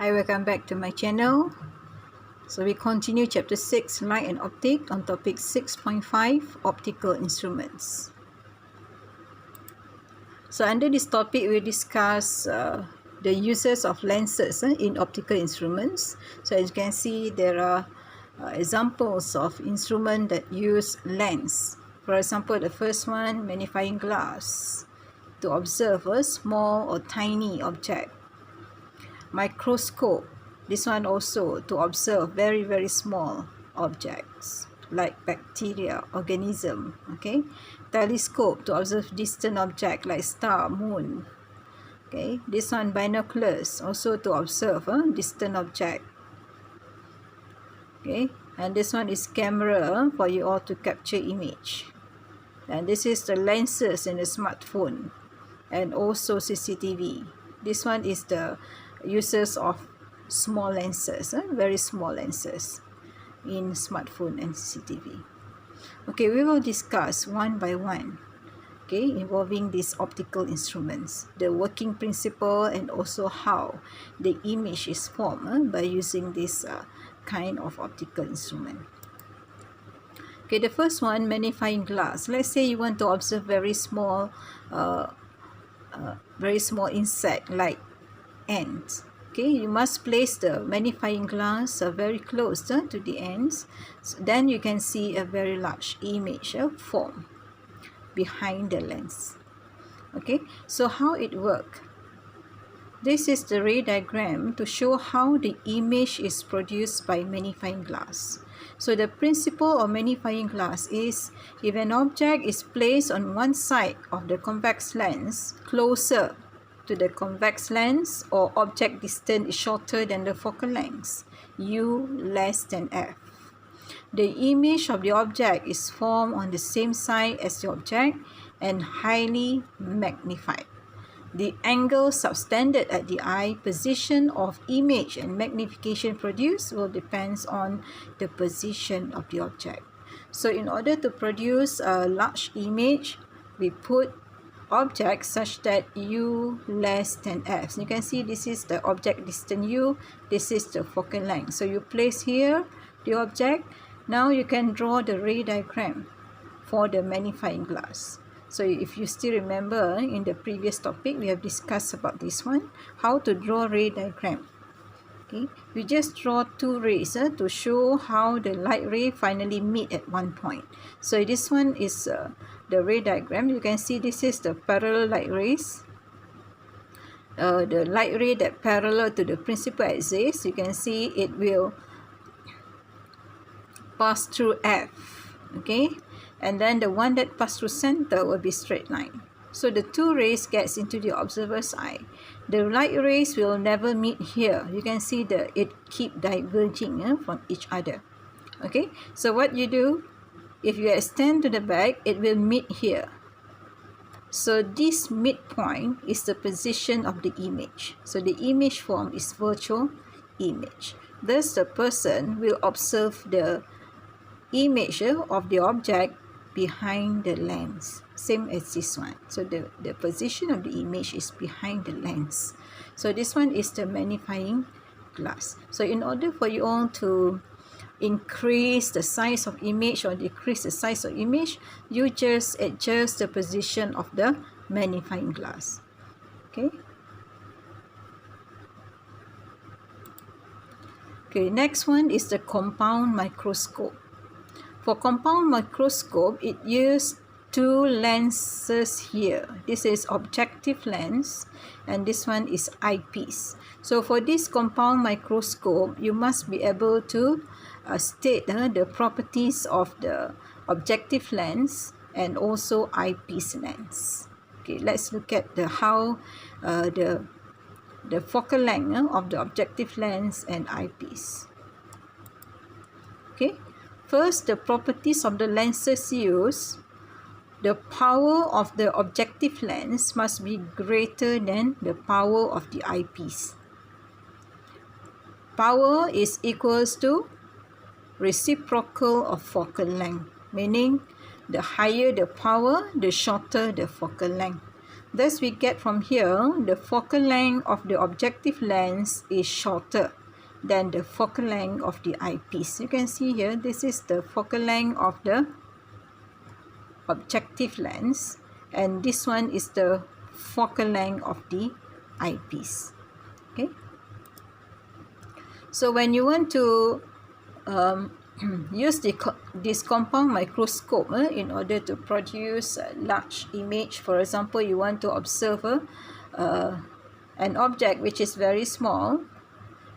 Hi, welcome back to my channel. So we continue chapter 6, Light and Optic, on topic 6.5, Optical Instruments. So under this topic, we discuss the uses of lenses in optical instruments. So as you can see, there are examples of instruments that use lens. For example, the first one, magnifying glass, to observe a small or tiny object. Microscope, this one also to observe very small objects like bacteria, organism. Okay, telescope to observe distant object like star, moon. Okay, this one binoculars also to observe distant object. Okay, and this one is camera for you all to capture image. And this is the lenses in the smartphone and also CCTV. This one is the uses of small lenses, very small lenses in smartphone and CCTV. Okay, we will discuss one by one, okay, involving these optical instruments, the working principle, and also how the image is formed by using this kind of optical instrument. Okay, the first one, magnifying glass. Let's say you want to observe very small insect like ants. Okay, you must place the magnifying glass very close to the ends. So then you can see a very large image form behind the lens. Okay, so how it works? This is the ray diagram to show how the image is produced by magnifying glass. So the principle of magnifying glass is if an object is placed on one side of the convex lens closer to the convex lens, or object distance is shorter than the focal length, U less than F. The image of the object is formed on the same side as the object and highly magnified. The angle subtended at the eye, position of image, and magnification produced will depend on the position of the object. So in order to produce a large image, we put objects such that U less than F. So you can see this is the object distance U, this is the focal length. So you place here the object. Now you can draw the ray diagram for the magnifying glass. So if you still remember, in the previous topic we have discussed about this one, how to draw ray diagram. Okay, we just draw two rays to show how the light ray finally meet at one point. So this one is the ray diagram. You can see this is the parallel light rays. The light ray that parallel to the principal axis, you can see it will pass through F. Okay, and then the one that pass through center will be straight line. So the two rays gets into the observer's eye. The light rays will never meet here. You can see that it keep diverging from each other. Okay, so what you do, if you extend to the back, it will meet here. So this midpoint is the position of the image. So the image form is virtual image. Thus the person will observe the image of the object behind the lens, same as this one. So the position of the image is behind the lens. So this one is the magnifying glass. So in order for you all to increase the size of image or decrease the size of image, you just adjust the position of the magnifying glass. Okay. Okay, next one is the compound microscope. For compound microscope, it uses two lenses here. This is objective lens and this one is eyepiece. So for this compound microscope, you must be able to state the properties of the objective lens and also eyepiece lens. Okay, let's look at how the focal length of the objective lens and eyepiece. Okay. First, the properties of the lenses used. The power of the objective lens must be greater than the power of the eyepiece. Power is equals to reciprocal of focal length, meaning the higher the power, the shorter the focal length. Thus we get from here the focal length of the objective lens is shorter than the focal length of the eyepiece. You can see here, this is the focal length of the objective lens, and this one is the focal length of the eyepiece. Okay, so when you want to use this compound microscope in order to produce a large image, for example, you want to observe an object which is very small,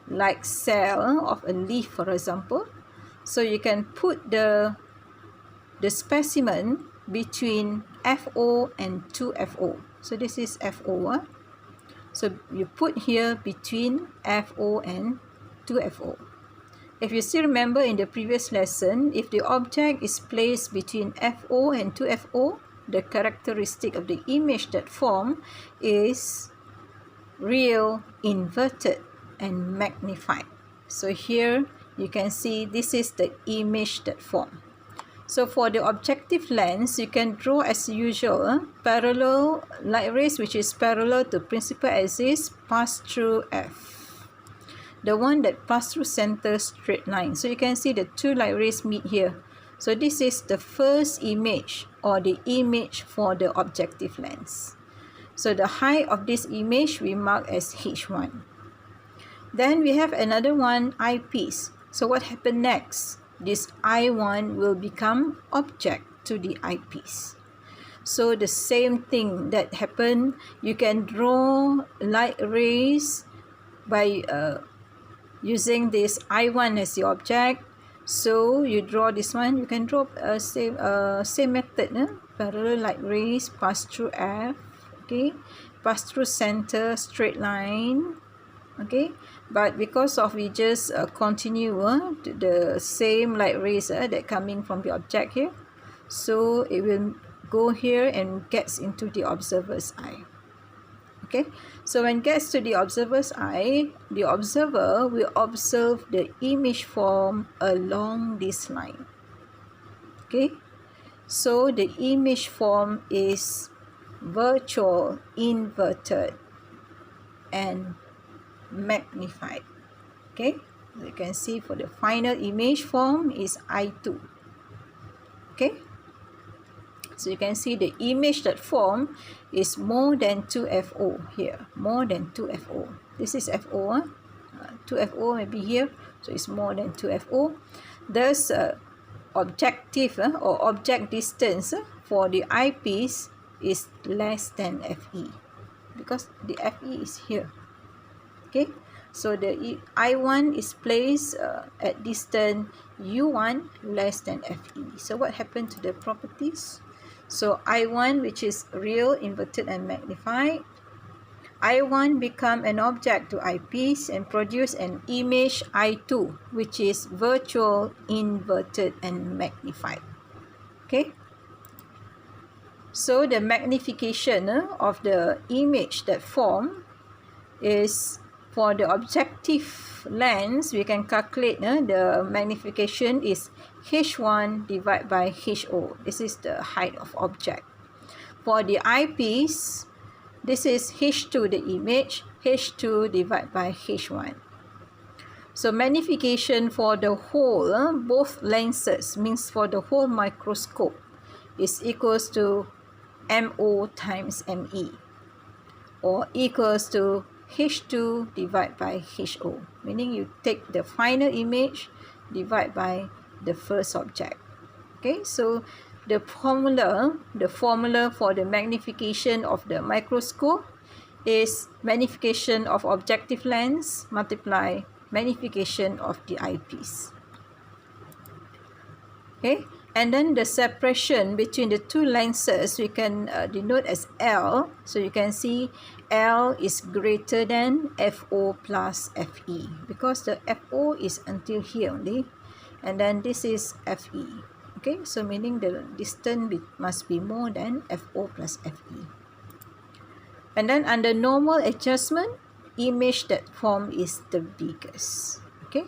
like cell of a leaf, for example. So you can put the specimen between FO and 2FO. So this is FO. So you put here between FO and 2FO. If you still remember in the previous lesson, if the object is placed between FO and 2FO, the characteristic of the image that form is real, inverted, and magnified. So here you can see this is the image that form. So for the objective lens, you can draw as usual parallel light rays which is parallel to principal axis pass through F, the one that pass through center straight line. So you can see the two light rays meet here. So this is the first image or the image for the objective lens. So the height of this image we mark as H1. Then we have another one, eyepiece. So what happened next? This I1 will become object to the eyepiece. So the same thing that happened, you can draw light rays by using this I1 as the object. So you draw this one, you can draw same method, parallel light rays pass through F, okay, pass through center straight line, okay. But because of we just continue the same light rays that coming from the object here, so it will go here and gets into the observer's eye. Okay, so when it gets to the observer's eye, the observer will observe the image form along this line. Okay, so the image form is virtual, inverted, and magnified. Okay, you can see for the final image form is I2. Okay, so you can see the image that form is more than 2FO here, more than 2FO. This is FO, 2FO maybe here, so it's more than 2FO. Thus objective or object distance for the eyepiece is less than FE, because the FE is here. Okay, so the I1 is placed at distance U1 less than FE. So what happened to the properties? So I1, which is real, inverted, and magnified, I1 become an object to eyepiece and produce an image I2, which is virtual, inverted, and magnified. Okay, so the magnification of the image that form is, for the objective lens, we can calculate the magnification is H1 divided by HO. This is the height of object. For the eyepiece, this is H2 the image, H2 divided by H1. So magnification for the whole, both lenses, means for the whole microscope, is equals to MO times ME, or equals to H2 divided by HO, meaning you take the final image divided by the first object. Okay, so the formula for the magnification of the microscope is magnification of objective lens multiply magnification of the eyepiece. Okay, and then the separation between the two lenses we can denote as L. So you can see L is greater than FO plus FE, because the FO is until here only, and then this is FE. Okay, so meaning the distance must be more than FO plus FE. And then under normal adjustment, image that form is the biggest. Okay.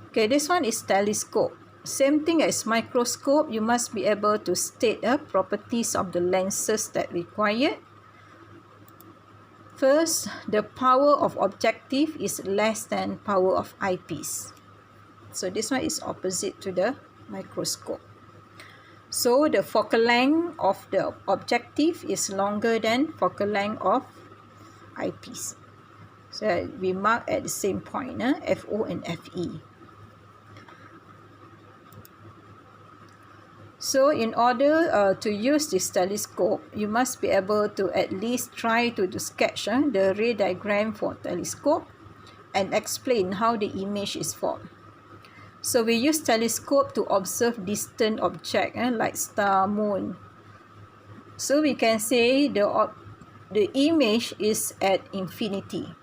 Okay, this one is telescope. same thing as microscope, you must be able to state properties of the lenses that required. First, the power of objective is less than power of eyepiece. So this one is opposite to the microscope. So the focal length of the objective is longer than focal length of eyepiece. So we mark at the same point, FO and FE. So in order to use this telescope, you must be able to at least try to sketch the ray diagram for telescope and explain how the image is formed. So we use telescope to observe distant objects like star, moon. So we can say the image is at infinity,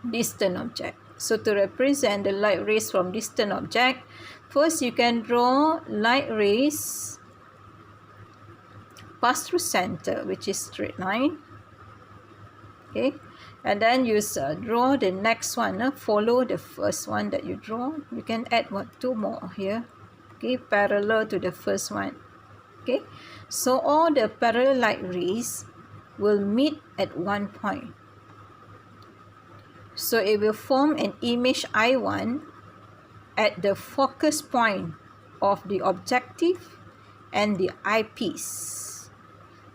distant object. So to represent the light rays from distant object, first you can draw light rays pass through center, which is straight line. Okay, and then you draw the next one, follow the first one that you draw. You can add two more here, okay, parallel to the first one. Okay, so all the parallel light rays will meet at one point. So it will form an image I1 at the focus point of the objective and the eyepiece,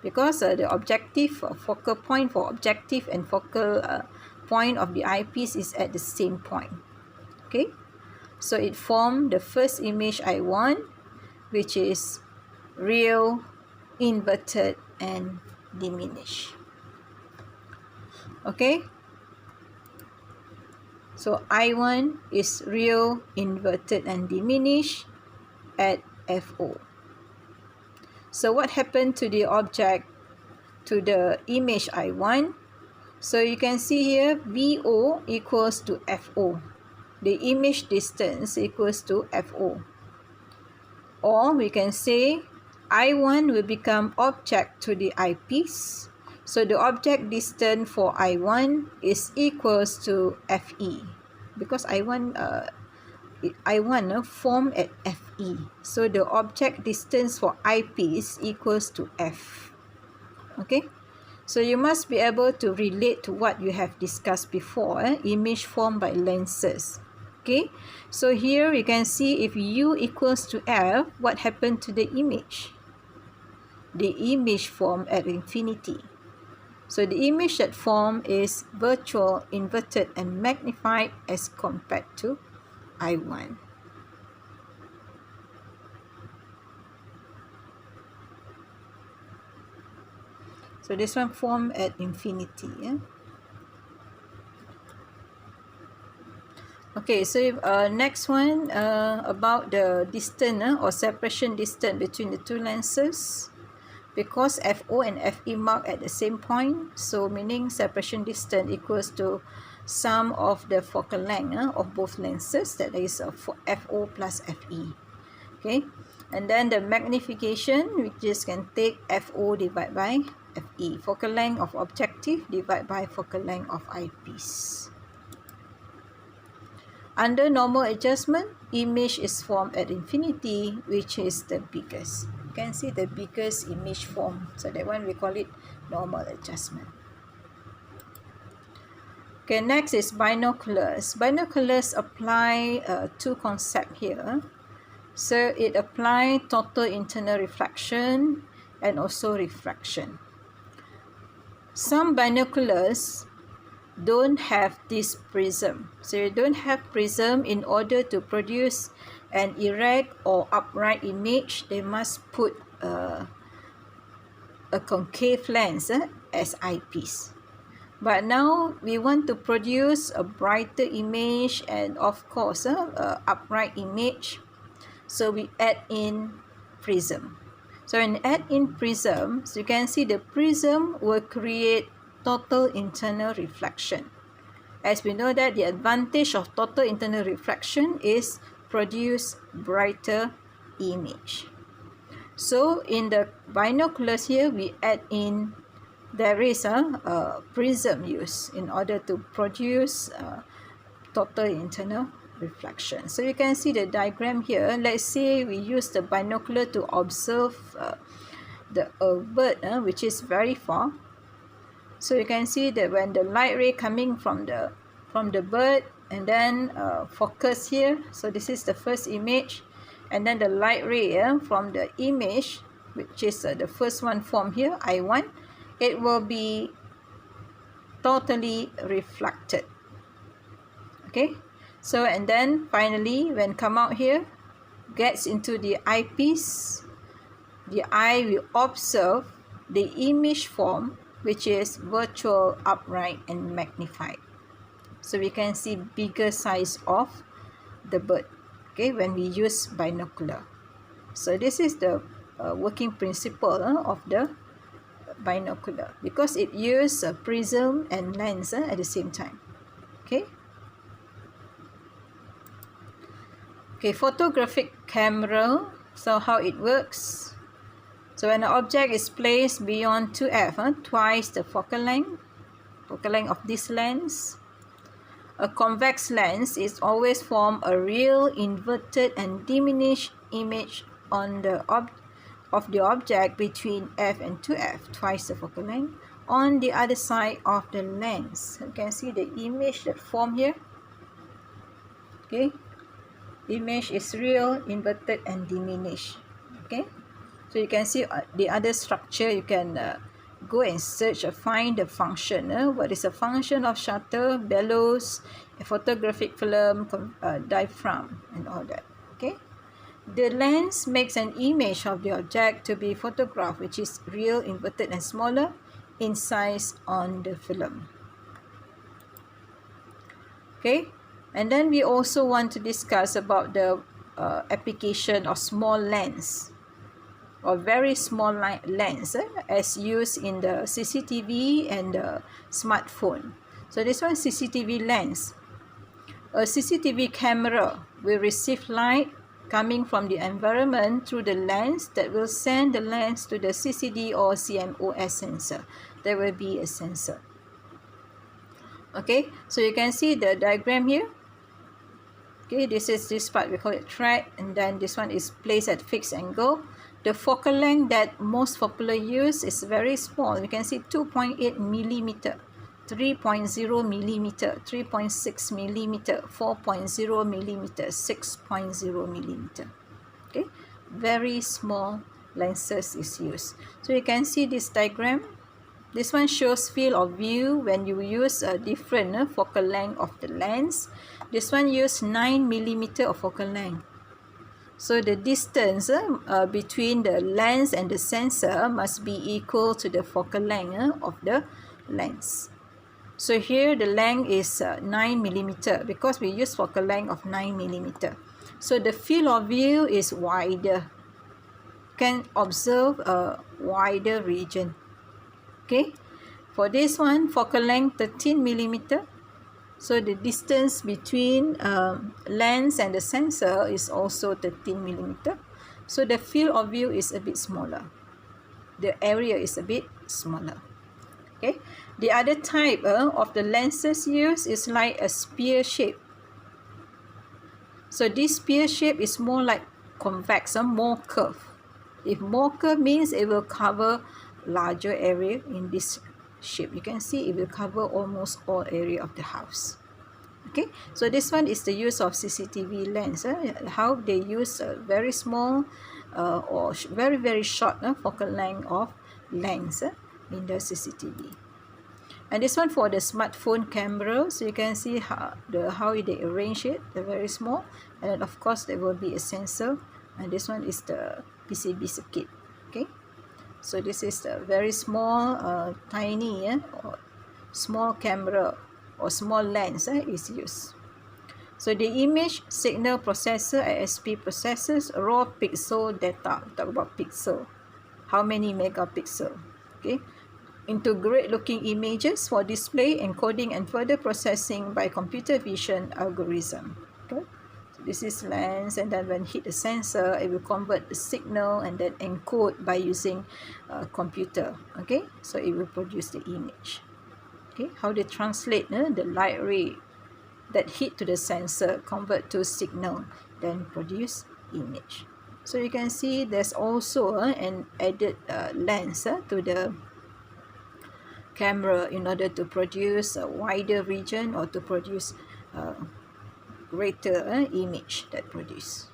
because the objective focal point for objective and focal point of the eyepiece is at the same point. Okay, so it formed the first image I1, which is real, inverted, and diminished. Okay, so I1 is real, inverted, and diminished at FO. So what happened to the object, to the image I1? So you can see here VO equals to FO. The image distance equals to FO. Or we can say I1 will become object to the eyepiece. So the object distance for I1 is equals to FE, because I1 form at FE. So the object distance for eyepiece equals to F. Okay, so you must be able to relate to what you have discussed before, image formed by lenses. Okay, so here you can see if U equals to F, what happened to the image? The image formed at infinity. So the image that formed is virtual, inverted, and magnified as compared to I1. So this one formed at infinity. Okay, so next one about the distance or separation distance between the two lenses. Because FO and FE mark at the same point, so meaning separation distance equals to sum of the focal length of both lenses, that is FO plus FE. Okay, and then the magnification, we just can take FO divided by FE, focal length of objective divided by focal length of eyepiece. Under normal adjustment, image is formed at infinity, which is the biggest. You can see the biggest image form. So that one we call it normal adjustment. Okay, next is binoculars. Binoculars apply two concepts here. So it applies total internal reflection and also refraction. Some binoculars don't have this prism. So you don't have prism. In order to produce an erect or upright image, they must put a concave lens as eyepiece. But now we want to produce a brighter image and of course a upright image. So we add in prism. So when add in prism, so you can see the prism will create total internal reflection. As we know that the advantage of total internal reflection is produce brighter image. So in the binoculars here, we add in, there is a prism used in order to produce total internal reflection. So you can see the diagram here. Let's say we use the binocular to observe the bird, which is very far. So you can see that when the light ray coming from the bird and then focus here, so this is the first image, and then the light ray from the image, which is the first one formed here, I1, it will be totally reflected. Okay, so and then finally when come out here, gets into the eyepiece, the eye will observe the image form, which is virtual, upright, and magnified. So we can see bigger size of the bird, okay, when we use binocular. So this is the working principle of the binocular, because it uses a prism and lens at the same time. Okay. Okay, photographic camera. So how it works? So when an object is placed beyond 2f, twice the focal length of this lens, a convex lens is always form a real inverted and diminished image on the of the object between f and 2f, twice the focal length, on the other side of the lens. You can see the image that form here. Okay, image is real, inverted, and diminished. Okay, so you can see the other structure. You can go and search or find the function. What is the function of shutter, bellows, a photographic film, diaphragm, and all that. Okay, the lens makes an image of the object to be photographed, which is real, inverted, and smaller in size on the film. Okay, and then we also want to discuss about the application of small lens or very small lens as used in the CCTV and the smartphone. So this one CCTV lens. A CCTV camera will receive light coming from the environment through the lens that will send the lens to the CCD or CMOS sensor. There will be a sensor. Okay, so you can see the diagram here. Okay, this is this part, we call it track, and then this one is placed at fixed angle. The focal length that most popular use is very small. You can see 2.8 millimeter, 3.0 millimeter, 3.6 millimeter, 4.0 millimeter, 6.0 millimeter. Okay, very small lenses is used. So you can see this diagram. This one shows field of view when you use a different focal length of the lens. This one use 9 millimeter of focal length. So the distance between the lens and the sensor must be equal to the focal length of the lens. So here the length is 9 millimeter because we use focal length of 9 millimeter. So the field of view is wider. You can observe a wider region. Okay, for this one, focal length 13 millimeter. So the distance between lens and the sensor is also 13 millimeter. So the field of view is a bit smaller. The area is a bit smaller. Okay, the other type of the lenses used is like a spear shape. So this spear shape is more like convex, more curved. If more curved means it will cover larger area in this shape. You can see it will cover almost all area of the house. Okay, so this one is the use of CCTV lens. How they use a very small or very short focal length of lens in the CCTV. And this one for the smartphone camera, so you can see how they arrange it. They're very small, and of course there will be a sensor. And this one is the PCB circuit. Okay, so this is a very small, tiny, or small camera or small lens is used. So the image signal processor, ISP processes raw pixel data. We talk about pixel. How many megapixel? Okay, into great looking images for display, encoding, and further processing by computer vision algorithm. Okay, so this is lens, and then when hit the sensor, it will convert the signal and then encode by using computer. Okay, so it will produce the image. Okay, how they translate the light ray that hit to the sensor, convert to signal, then produce image. So you can see there's also an added lens to the camera in order to produce a wider region or to produce greater image that produce.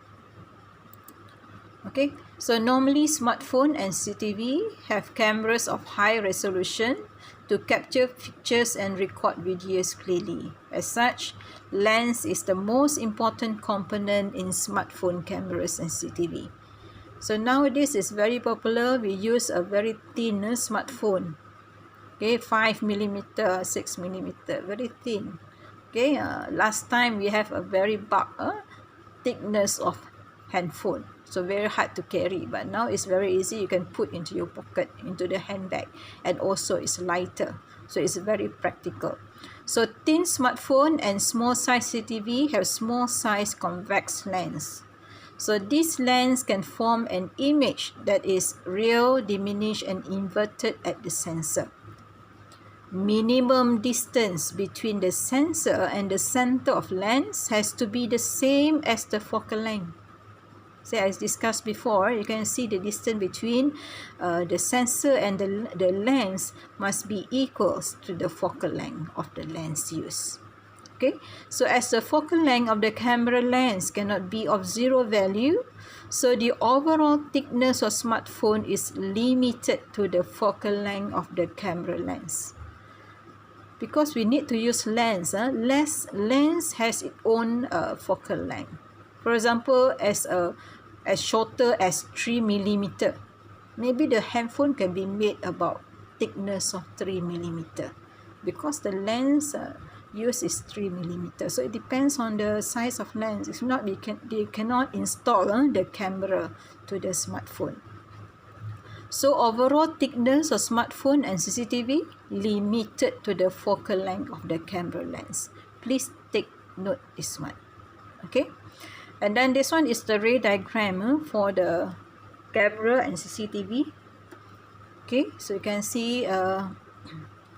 Okay, so normally smartphone and CCTV have cameras of high resolution to capture pictures and record videos clearly. As such, lens is the most important component in smartphone cameras and CCTV. So nowadays it's very popular. We use a very thin smartphone. Okay, 5mm, 6mm, very thin. Okay, last time we have a very bulk thickness of handphone, so very hard to carry, but now it's very easy. You can put into your pocket, into the handbag, and also it's lighter, so it's very practical. So thin smartphone and small size CCTV have small size convex lens. So this lens can form an image that is real, diminished, and inverted at the sensor. Minimum distance between the sensor and the center of lens has to be the same as the focal length. So as discussed before, you can see the distance between the sensor and the lens must be equals to the focal length of the lens used. Okay, so as the focal length of the camera lens cannot be of zero value, so the overall thickness of smartphone is limited to the focal length of the camera lens. Because we need to use lens, lens has its own focal length. For example, as shorter as 3mm, maybe the handphone can be made about thickness of 3mm, because the lens used is 3mm. So it depends on the size of lens. If not, they cannot install the camera to the smartphone. So overall thickness of smartphone and CCTV limited to the focal length of the camera lens. Please take note this one. Okay, and then this one is the ray diagram for the camera and CCTV. Okay, so you can see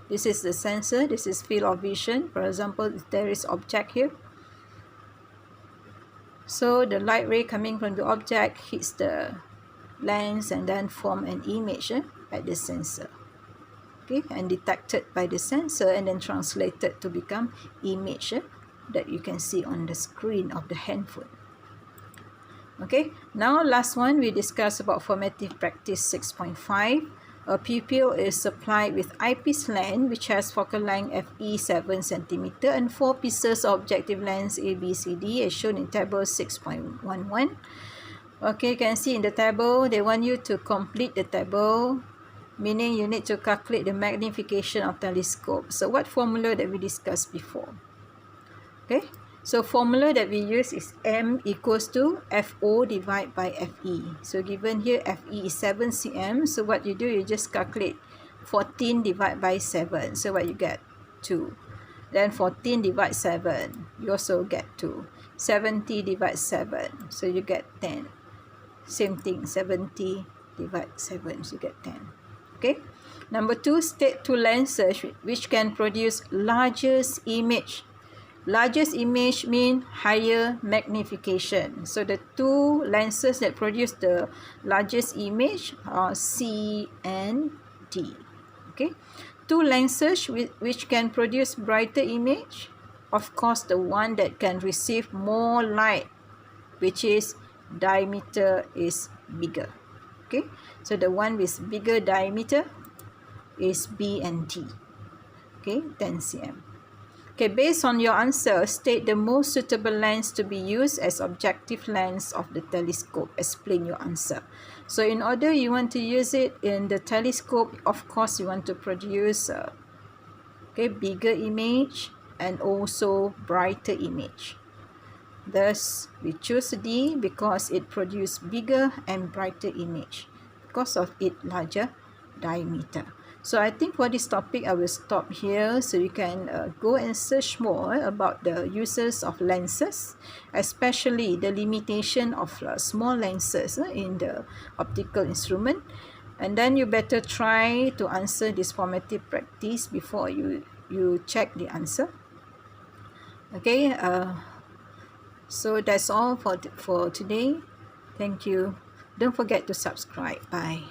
this is the sensor, this is field of vision. For example, if there is object here, so the light ray coming from the object hits the lens and then form an image at the sensor. Okay, and detected by the sensor and then translated to become image that you can see on the screen of the handphone. Okay, now last one we discuss about formative practice 6.5. A pupil is supplied with eyepiece lens which has focal length FE 7 cm and 4 pieces of objective lens ABCD as shown in table 6.11. Okay, you can see in the table, they want you to complete the table, meaning you need to calculate the magnification of telescope. So what formula that we discussed before? Okay, so formula that we use is M equals to FO divided by FE. So given here FE is 7 cm, so what you do, you just calculate 14 divided by 7. So what you get? 2. Then 14 divided 7, you also get 2. 70 divided 7, so you get 10. Same thing, 70 divided 7, so you get 10. Okay. Number 2, state two lenses which can produce largest image. Largest image mean higher magnification. So the two lenses that produce the largest image are C and D. Okay. Two lenses which can produce brighter image. Of course, the one that can receive more light, which is diameter is bigger. Okay, so the one with bigger diameter is B and D. Okay, 10 cm. Okay, based on your answer, state the most suitable lens to be used as objective lens of the telescope. Explain your answer. So in order you want to use it in the telescope, of course you want to produce bigger image and also brighter image. Thus, we choose D because it produces bigger and brighter image because of its larger diameter. So I think for this topic, I will stop here so you can go and search more about the uses of lenses, especially the limitation of small lenses in the optical instrument. And then you better try to answer this formative practice before you check the answer. Okay, so that's all for today. Thank you. Don't forget to subscribe. Bye.